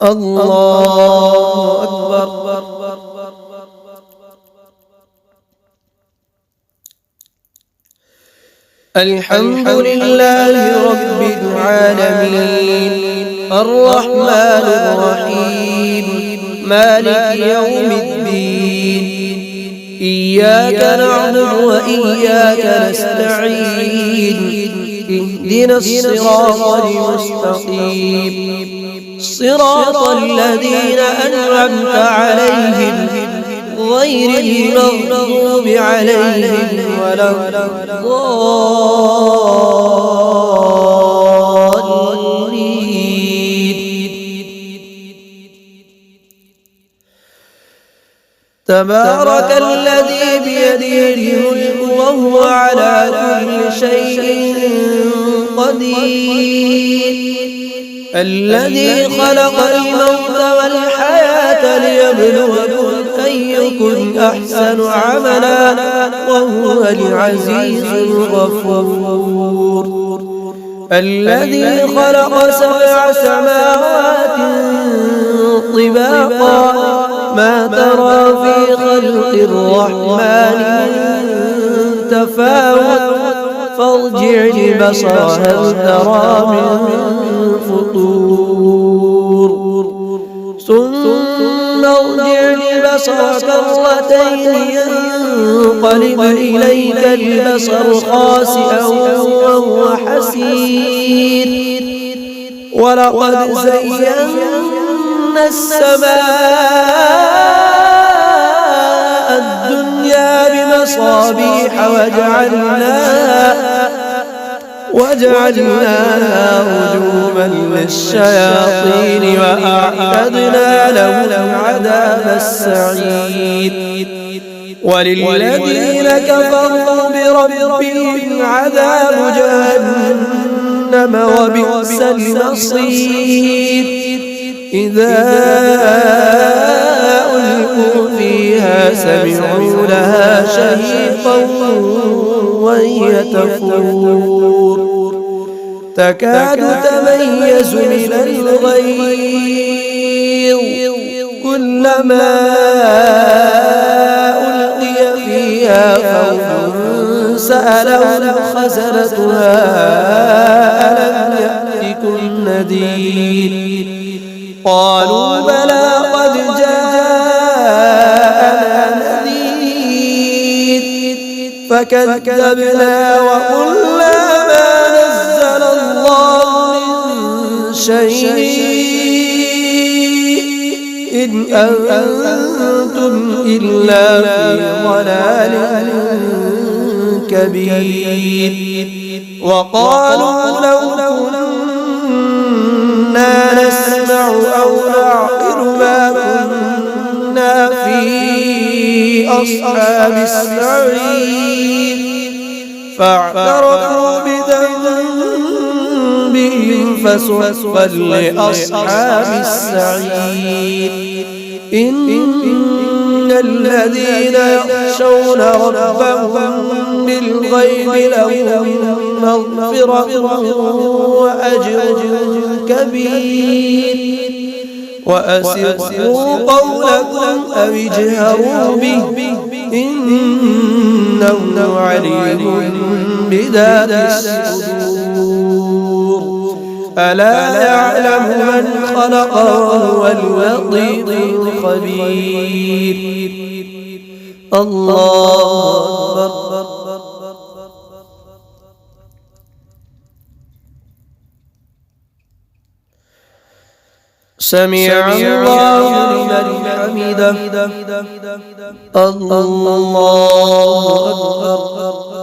الله أكبر. الحمد لله رب العالمين الرحمن الرحيم مالك يوم الدين إياك نعبد وإياك نستعين اهدنا الصراط المستقيم صراط الذين أنعمت عليهم غير المغضوب عليهم ولا الضالين. تبارك الذي بيده الملك وهو على كل شيء قدير الذي خلق الموت والحياة ليبلوكم أيكم أحسن عملا وهو العزيز الغفور الذي خلق 7 سماوات طباقا ما ترى في خلق الرحمن من تفاوت فارجع البصر هل ترى من فطور ثم ارجع البصر كرتين ينقلب إليك البصر خاسئا وهو حسير ولقد زينا السماء الدنيا بمصابيح وجعلناها رجوما للشياطين وأعتدنا لهم عذاب السعير وللذين كفروا بربهم عذاب جهنم وبئس المصير إذا ألقوا فيها سمعوا لها شهيقا وهي تفور تكاد تميز من الغيظ كلما ألقي فيها فوج سألهم خزنتها ألم يأتكم نذير قالوا بلى قد جاءنا نذير فكذبنا وقلنا ما نزل الله من شيء إن أنتم إلا في ضلال كبير وقالوا لو كنا نسمع أو نعقل ما كنا في أصحاب السعير فاعترفوا بذنبهم فسحقا لأصحاب السعير إن الذين يخشون ربهم بالغيب لهم مغفرة وأجر كبير وأسروا قولكم أو اجهروا به إنه عليم بذات الصدور ألا يعلم من خلق وهو اللطيف الخبير. الله أكبر. سمع الله لمن حمده الله أكبر.